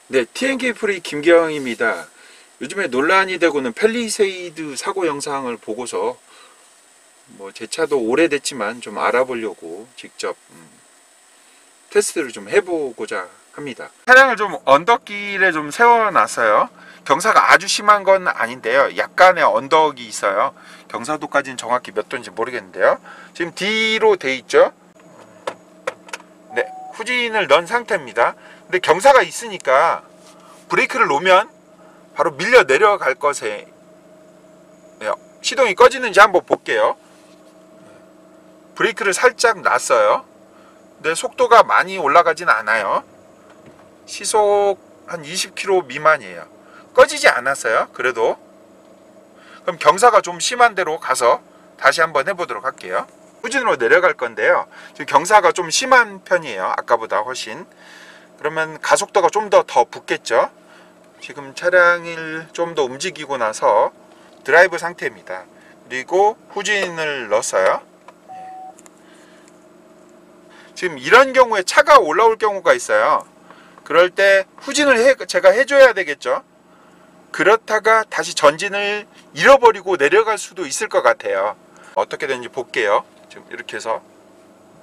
네, TNK 프리 김경입니다. 요즘에 논란이 되고는 팰리세이드 사고 영상을 보고서 제 차도 오래됐지만 좀 알아보려고 직접 테스트를 좀 해보고자 합니다. 차량을 좀 언덕길에 좀 세워놨어요. 경사가 아주 심한 건 아닌데요. 약간의 언덕이 있어요. 경사도까지는 정확히 몇 도인지 모르겠는데요. 지금 D로 돼 있죠. 네, 후진을 넣은 상태입니다. 근데 경사가 있으니까 브레이크를 놓으면 바로 밀려 내려갈 것에 시동이 꺼지는지 한번 볼게요. 브레이크를 살짝 놨어요. 근데 속도가 많이 올라가진 않아요. 시속 한 20km 미만이에요. 꺼지지 않았어요. 그래도 그럼 경사가 좀 심한 데로 가서 다시 한번 해보도록 할게요. 후진으로 내려갈 건데요. 지금 경사가 좀 심한 편이에요. 아까보다 훨씬. 그러면 가속도가 좀 더 붙겠죠. 지금 차량을 좀 더 움직이고 나서 드라이브 상태입니다. 그리고 후진을 넣었어요. 지금 이런 경우에 차가 올라올 경우가 있어요. 그럴 때 후진을 제가 해줘야 되겠죠. 그렇다가 다시 전진을 잃어버리고 내려갈 수도 있을 것 같아요. 어떻게 되는지 볼게요. 지금 이렇게 해서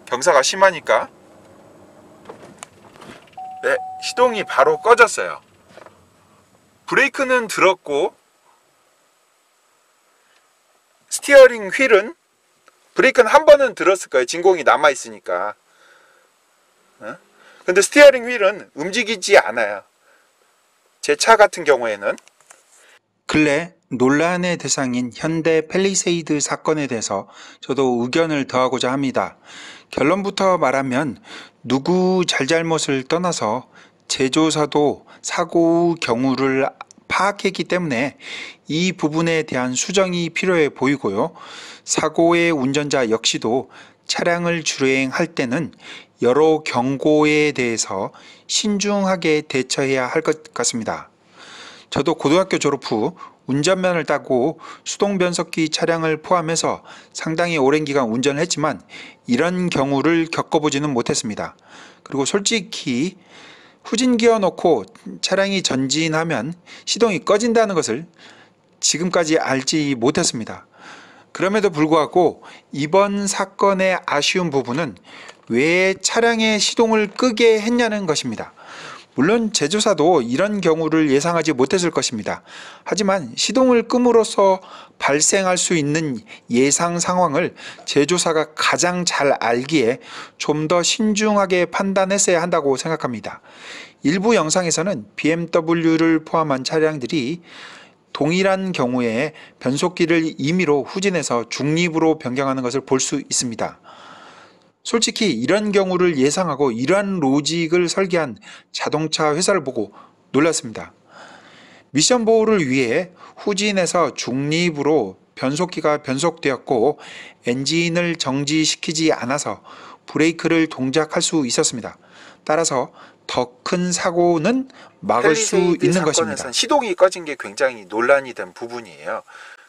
경사가 심하니까 네, 시동이 바로 꺼졌어요. 브레이크는 들었고 스티어링 휠은 브레이크는 한 번은 들었을 거예요. 진공이 남아 있으니까. 근데 스티어링 휠은 움직이지 않아요. 제 차 같은 경우에는. 근래 논란의 대상인 현대 팰리세이드 사건에 대해서 저도 의견을 더하고자 합니다. 결론부터 말하면 누구 잘잘못을 떠나서 제조사도 사고 후 경우를 파악했기 때문에 이 부분에 대한 수정이 필요해 보이고요. 사고의 운전자 역시도 차량을 주행할 때는 여러 경고에 대해서 신중하게 대처해야 할 것 같습니다. 저도 고등학교 졸업 후 운전면을 따고 수동변속기 차량을 포함해서 상당히 오랜 기간 운전을 했지만 이런 경우를 겪어보지는 못했습니다. 그리고 솔직히 후진기어 놓고 차량이 전진하면 시동이 꺼진다는 것을 지금까지 알지 못했습니다. 그럼에도 불구하고 이번 사건의 아쉬운 부분은 왜 차량의 시동을 끄게 했냐는 것입니다. 물론 제조사도 이런 경우를 예상하지 못했을 것입니다. 하지만 시동을 끔으로써 발생할 수 있는 예상 상황을 제조사가 가장 잘 알기에 좀 더 신중하게 판단했어야 한다고 생각합니다. 일부 영상에서는 BMW를 포함한 차량들이 동일한 경우에 변속기를 임의로 후진해서 중립으로 변경하는 것을 볼 수 있습니다. 솔직히 이런 경우를 예상하고 이러한 로직을 설계한 자동차 회사를 보고 놀랐습니다. 미션 보호를 위해 후진해서 중립으로 변속기가 변속되었고 엔진을 정지시키지 않아서 브레이크를 동작할 수 있었습니다. 따라서 더 큰 사고는 막을 수 있는 것입니다. 시동이 꺼진 게 굉장히 논란이 된 부분이에요.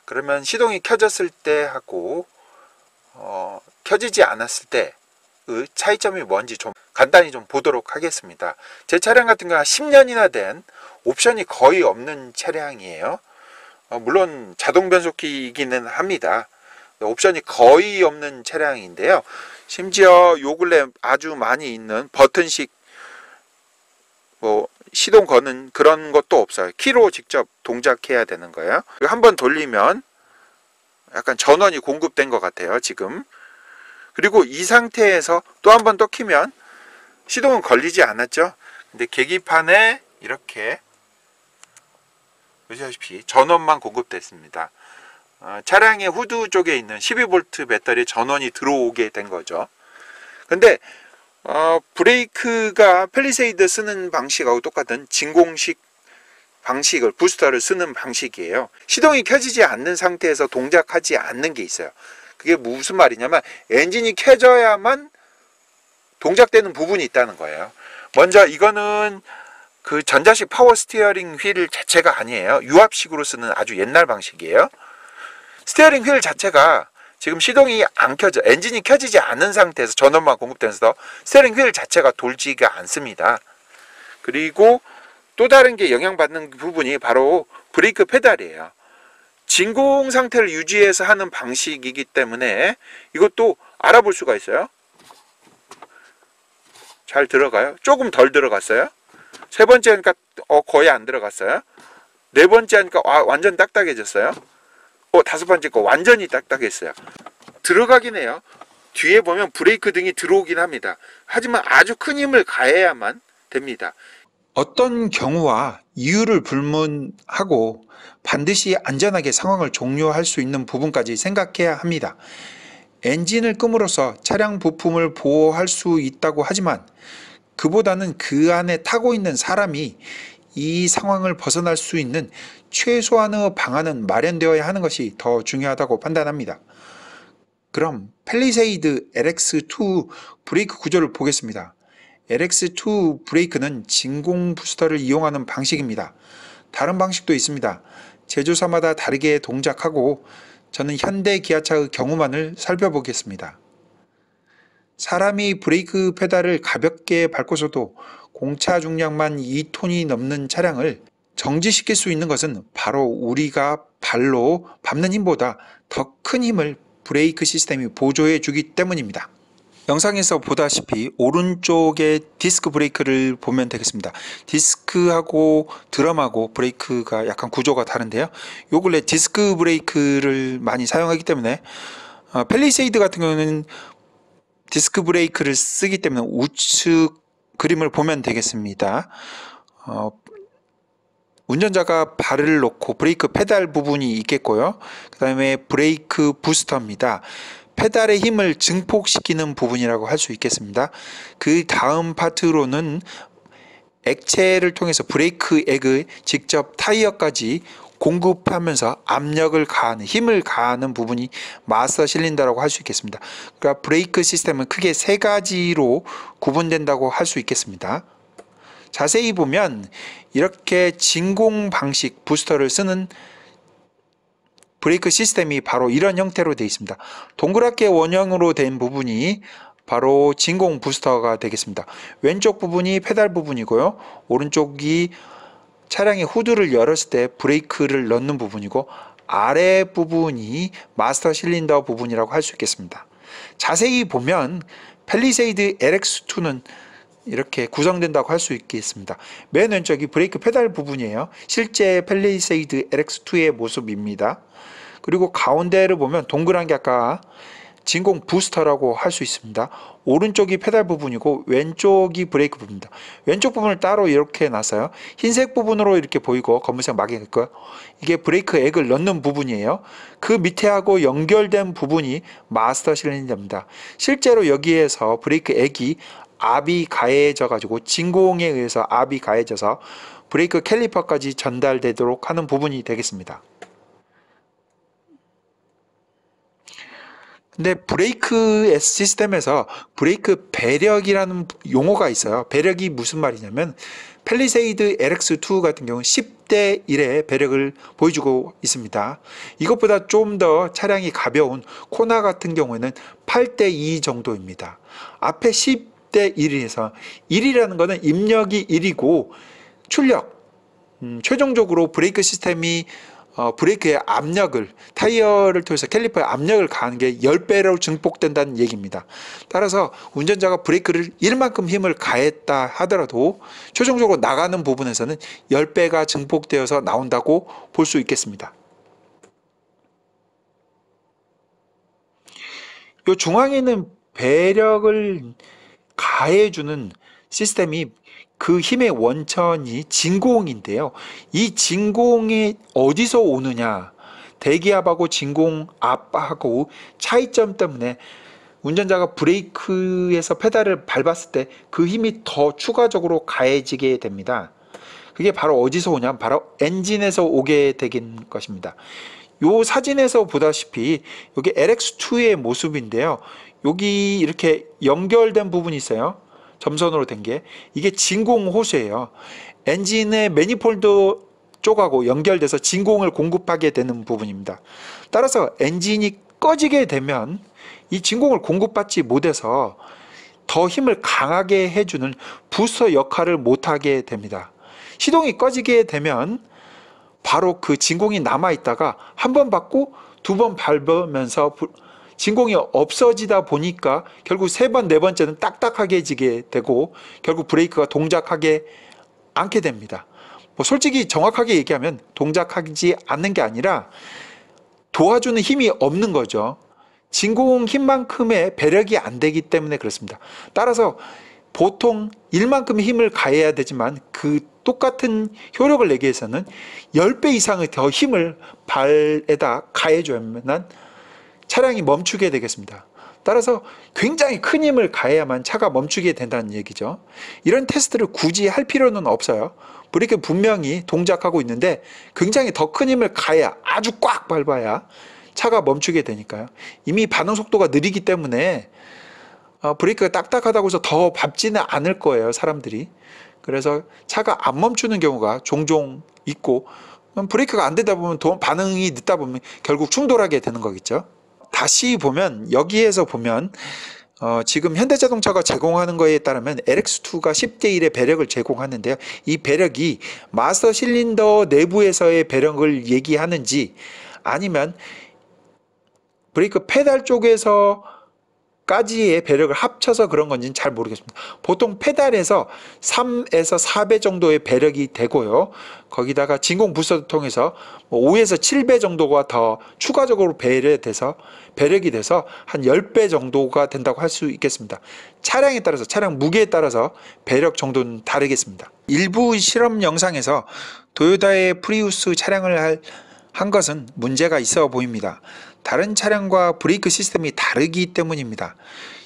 그러면 시동이 켜졌을 때 하고 켜지지 않았을 때 그 차이점이 뭔지 좀 간단히 좀 보도록 하겠습니다. 제 차량 같은 경우는 10년이나 된 옵션이 거의 없는 차량이에요. 물론 자동 변속기이기는 합니다. 옵션이 거의 없는 차량인데요. 심지어 요 근래 아주 많이 있는 버튼식 시동 거는 그런 것도 없어요. 키로 직접 동작해야 되는 거예요. 한번 돌리면 약간 전원이 공급된 것 같아요. 지금. 그리고 이 상태에서 또 한 번 더 키면 시동은 걸리지 않았죠. 근데 계기판에 이렇게 보시다시피 전원만 공급됐습니다. 차량의 후드 쪽에 있는 12V 배터리 전원이 들어오게 된 거죠. 근데 브레이크가 팰리세이드 쓰는 방식하고 똑같은 진공식 방식을 부스터를 쓰는 방식이에요. 시동이 켜지지 않는 상태에서 동작하지 않는 게 있어요. 그게 무슨 말이냐면 엔진이 켜져야만 동작되는 부분이 있다는 거예요. 먼저 이거는 그 전자식 파워 스티어링 휠 자체가 아니에요. 유압식으로 쓰는 아주 옛날 방식이에요. 스티어링 휠 자체가 지금 시동이 안 켜져, 엔진이 켜지지 않은 상태에서 전원만 공급되면서 스티어링 휠 자체가 돌지가 않습니다. 그리고 또 다른 게 영향받는 부분이 바로 브레이크 페달이에요. 진공 상태를 유지해서 하는 방식이기 때문에 이것도 알아볼 수가 있어요. 잘 들어가요? 조금 덜 들어갔어요. 세 번째 하니까 거의 안 들어갔어요. 네 번째 하니까 완전 딱딱해졌어요. 다섯 번째 거 완전히 딱딱했어요. 들어가긴 해요. 뒤에 보면 브레이크 등이 들어오긴 합니다. 하지만 아주 큰 힘을 가해야만 됩니다. 어떤 경우와 이유를 불문하고 반드시 안전하게 상황을 종료할 수 있는 부분까지 생각해야 합니다. 엔진을 끔으로써 차량 부품을 보호할 수 있다고 하지만 그보다는 그 안에 타고 있는 사람이 이 상황을 벗어날 수 있는 최소한의 방안은 마련되어야 하는 것이 더 중요하다고 판단합니다. 그럼 펠리세이드 LX2 브레이크 구조를 보겠습니다. LX2 브레이크는 진공 부스터를 이용하는 방식입니다. 다른 방식도 있습니다. 제조사마다 다르게 동작하고 저는 현대 기아차의 경우만을 살펴보겠습니다. 사람이 브레이크 페달을 가볍게 밟고서도 공차 중량만 2톤이 넘는 차량을 정지시킬 수 있는 것은 바로 우리가 발로 밟는 힘보다 더 큰 힘을 브레이크 시스템이 보조해 주기 때문입니다. 영상에서 보다시피 오른쪽에 디스크 브레이크를 보면 되겠습니다. 디스크하고 드럼하고 브레이크가 약간 구조가 다른데요. 요 근래 디스크 브레이크를 많이 사용하기 때문에 펠리세이드 같은 경우는 디스크 브레이크를 쓰기 때문에 우측 그림을 보면 되겠습니다. 운전자가 발을 놓고 브레이크 페달 부분이 있겠고요. 그 다음에 브레이크 부스터입니다. 페달의 힘을 증폭시키는 부분이라고 할 수 있겠습니다. 그 다음 파트로는 액체를 통해서 브레이크 액을 직접 타이어까지 공급하면서 압력을 가하는, 힘을 가하는 부분이 마스터 실린더라고 할 수 있겠습니다. 그러니까 브레이크 시스템은 크게 세 가지로 구분된다고 할 수 있겠습니다. 자세히 보면 이렇게 진공 방식 부스터를 쓰는 브레이크 시스템이 바로 이런 형태로 되어 있습니다. 동그랗게 원형으로 된 부분이 바로 진공 부스터가 되겠습니다. 왼쪽 부분이 페달 부분이고요. 오른쪽이 차량의 후드를 열었을 때 브레이크를 넣는 부분이고 아래 부분이 마스터 실린더 부분이라고 할 수 있겠습니다. 자세히 보면 펠리세이드 LX2는 이렇게 구성된다고 할 수 있겠습니다. 맨 왼쪽이 브레이크 페달 부분이에요. 실제 펠리세이드 LX2의 모습입니다. 그리고 가운데를 보면 동그란 게 아까 진공 부스터라고 할 수 있습니다. 오른쪽이 페달 부분이고 왼쪽이 브레이크 부분입니다. 왼쪽 부분을 따로 이렇게 놨어요. 흰색 부분으로 이렇게 보이고 검은색 막이 있고요. 이게 브레이크 액을 넣는 부분이에요. 그 밑에하고 연결된 부분이 마스터 실린더입니다. 실제로 여기에서 브레이크 액이 압이 가해져 가지고 진공에 의해서 압이 가해져서 브레이크 캘리퍼까지 전달되도록 하는 부분이 되겠습니다. 근데 브레이크 시스템에서 브레이크 배력이라는 용어가 있어요. 배력이 무슨 말이냐면 펠리세이드 LX2 같은 경우는 10대 1의 배력을 보여주고 있습니다. 이것보다 좀 더 차량이 가벼운 코나 같은 경우에는 8대 2 정도입니다. 앞에 10대 1에서 1이라는 것은 입력이 1이고 출력, 최종적으로 브레이크 시스템이 브레이크의 압력을, 타이어를 통해서 캘리퍼의 압력을 가하는 게 10배로 증폭된다는 얘기입니다. 따라서 운전자가 브레이크를 1만큼 힘을 가했다 하더라도 최종적으로 나가는 부분에서는 10배가 증폭되어서 나온다고 볼 수 있겠습니다. 이 중앙에 있는 배력을 가해주는 시스템이 그 힘의 원천이 진공인데요. 이 진공이 어디서 오느냐, 대기압하고 진공압하고 차이점 때문에 운전자가 브레이크에서 페달을 밟았을 때 그 힘이 더 추가적으로 가해지게 됩니다. 그게 바로 어디서 오냐, 바로 엔진에서 오게 되긴 것입니다. 요 사진에서 보다시피 여기 LX2의 모습인데요. 여기 이렇게 연결된 부분이 있어요. 점선으로 된 게, 이게 진공 호스예요. 엔진의 매니폴드 쪽하고 연결돼서 진공을 공급하게 되는 부분입니다. 따라서 엔진이 꺼지게 되면 이 진공을 공급받지 못해서 더 힘을 강하게 해주는 부스터 역할을 못하게 됩니다. 시동이 꺼지게 되면 바로 그 진공이 남아있다가 한 번 받고 두 번 밟으면서 진공이 없어지다 보니까 결국 세 번, 네 번째는 딱딱하게 지게 되고 결국 브레이크가 동작하게 않게 됩니다. 뭐 솔직히 정확하게 얘기하면 동작하지 않는 게 아니라 도와주는 힘이 없는 거죠. 진공 힘만큼의 배력이 안 되기 때문에 그렇습니다. 따라서 보통 1만큼의 힘을 가해야 되지만 그 똑같은 효력을 내기 위해서는 10배 이상의 더 힘을 발에다 가해줘야만 차량이 멈추게 되겠습니다. 따라서 굉장히 큰 힘을 가해야만 차가 멈추게 된다는 얘기죠. 이런 테스트를 굳이 할 필요는 없어요. 브레이크 분명히 동작하고 있는데 굉장히 더 큰 힘을 가해야, 아주 꽉 밟아야 차가 멈추게 되니까요. 이미 반응 속도가 느리기 때문에 브레이크가 딱딱하다고 해서 더 밟지는 않을 거예요, 사람들이. 그래서 차가 안 멈추는 경우가 종종 있고, 브레이크가 안 되다 보면 반응이 늦다 보면 결국 충돌하게 되는 거겠죠. 다시 보면, 여기에서 보면 지금 현대자동차가 제공하는 거에 따르면 LX2가 10대 1의 배력을 제공하는데요. 이 배력이 마스터 실린더 내부에서의 배력을 얘기하는지 아니면 브레이크 페달 쪽에서 까지의 배력을 합쳐서 그런 건지는 잘 모르겠습니다. 보통 페달에서 3에서 4배 정도의 배력이 되고요. 거기다가 진공 부스터를 통해서 5에서 7배 정도가 더 추가적으로 배력이 돼서 한 10배 정도가 된다고 할 수 있겠습니다. 차량에 따라서, 차량 무게에 따라서 배력 정도는 다르겠습니다. 일부 실험 영상에서 토요타의 프리우스 차량을 한 것은 문제가 있어 보입니다. 다른 차량과 브레이크 시스템이 다르기 때문입니다.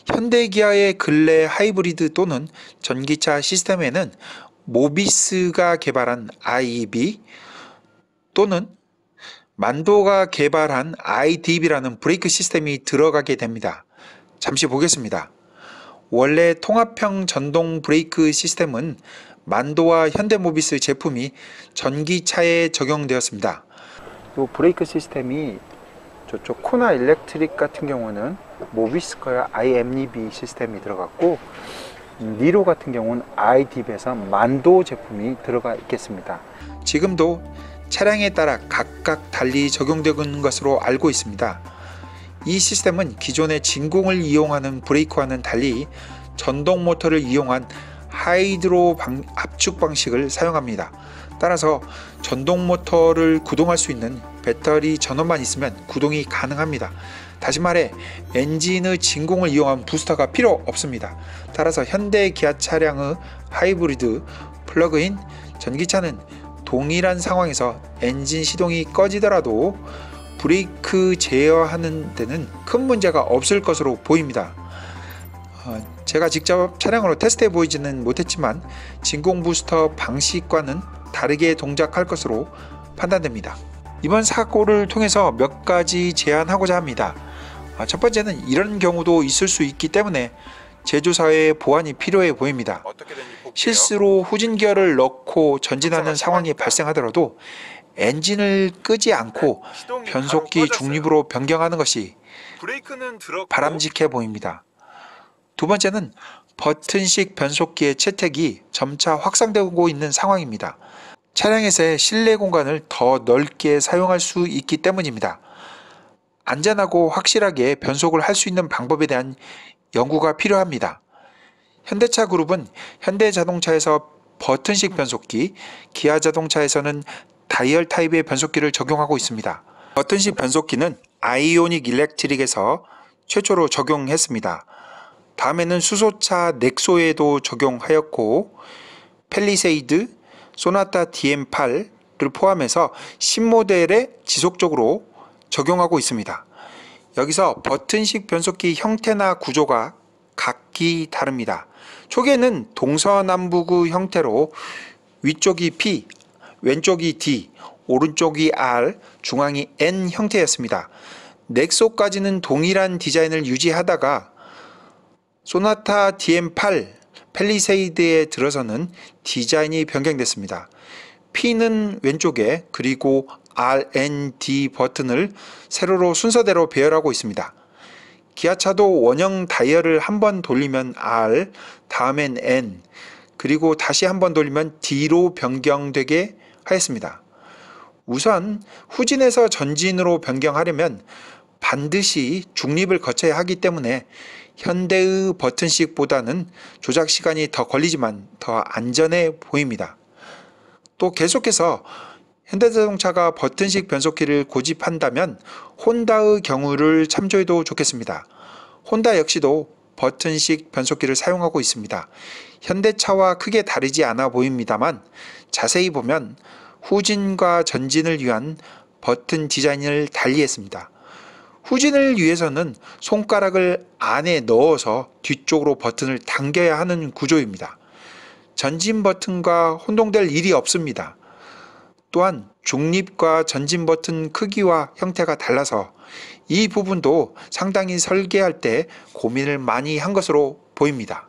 현대 기아의 근래 하이브리드 또는 전기차 시스템에는 모비스가 개발한 IEB 또는 만도가 개발한 IDB라는 브레이크 시스템이 들어가게 됩니다. 잠시 보겠습니다. 원래 통합형 전동 브레이크 시스템은 만도와 현대모비스 제품이 전기차에 적용되었습니다. 이 브레이크 시스템이 저쪽 코나 일렉트릭 같은 경우는 모비스커야 IMEB 시스템이 들어갔고, 니로 같은 경우는 IDB에서 만도 제품이 들어가 있겠습니다. 지금도 차량에 따라 각각 달리 적용되는 것으로 알고 있습니다. 이 시스템은 기존의 진공을 이용하는 브레이크와는 달리 전동 모터를 이용한 하이드로 압축 방식을 사용합니다. 따라서 전동 모터를 구동할 수 있는 배터리 전원만 있으면 구동이 가능합니다. 다시 말해 엔진의 진공을 이용한 부스터가 필요 없습니다. 따라서 현대 기아 차량의 하이브리드 플러그인 전기차는 동일한 상황에서 엔진 시동이 꺼지더라도 브레이크 제어하는 데는 큰 문제가 없을 것으로 보입니다. 제가 직접 차량으로 테스트해 보이지는 못했지만 진공 부스터 방식과는 다르게 동작할 것으로 판단됩니다. 이번 사고를 통해서 몇 가지 제안하고자 합니다. 첫 번째는 이런 경우도 있을 수 있기 때문에 제조사의 보완이 필요해 보입니다. 실수로 후진기어를 넣고 전진하는 상황이 발생하더라도 엔진을 끄지 않고 변속기 중립으로 변경하는 것이 바람직해 보입니다. 두 번째는 버튼식 변속기의 채택이 점차 확산되고 있는 상황입니다. 차량에서의 실내 공간을 더 넓게 사용할 수 있기 때문입니다. 안전하고 확실하게 변속을 할 수 있는 방법에 대한 연구가 필요합니다. 현대차 그룹은 현대자동차에서 버튼식 변속기, 기아자동차에서는 다이얼 타입의 변속기를 적용하고 있습니다. 버튼식 변속기는 아이오닉 일렉트릭에서 최초로 적용했습니다. 다음에는 수소차 넥소에도 적용하였고, 펠리세이드, 소나타 DM8를 포함해서 신모델에 지속적으로 적용하고 있습니다. 여기서 버튼식 변속기 형태나 구조가 각기 다릅니다. 초기에는 동서남북의 형태로 위쪽이 P, 왼쪽이 D, 오른쪽이 R, 중앙이 N 형태였습니다. 넥소까지는 동일한 디자인을 유지하다가 소나타 DM8 펠리세이드에 들어서는 디자인이 변경됐습니다. P는 왼쪽에 그리고 R, N, D 버튼을 세로로 순서대로 배열하고 있습니다. 기아차도 원형 다이얼을 한번 돌리면 R, 다음엔 N, 그리고 다시 한번 돌리면 D로 변경되게 하였습니다. 우선 후진에서 전진으로 변경하려면 반드시 중립을 거쳐야 하기 때문에 현대의 버튼식보다는 조작 시간이 더 걸리지만 더 안전해 보입니다. 또 계속해서 현대자동차가 버튼식 변속기를 고집한다면 혼다의 경우를 참조해도 좋겠습니다. 혼다 역시도 버튼식 변속기를 사용하고 있습니다. 현대차와 크게 다르지 않아 보입니다만 자세히 보면 후진과 전진을 위한 버튼 디자인을 달리했습니다. 후진을 위해서는 손가락을 안에 넣어서 뒤쪽으로 버튼을 당겨야 하는 구조입니다. 전진 버튼과 혼동될 일이 없습니다. 또한 중립과 전진 버튼 크기와 형태가 달라서 이 부분도 상당히 설계할 때 고민을 많이 한 것으로 보입니다.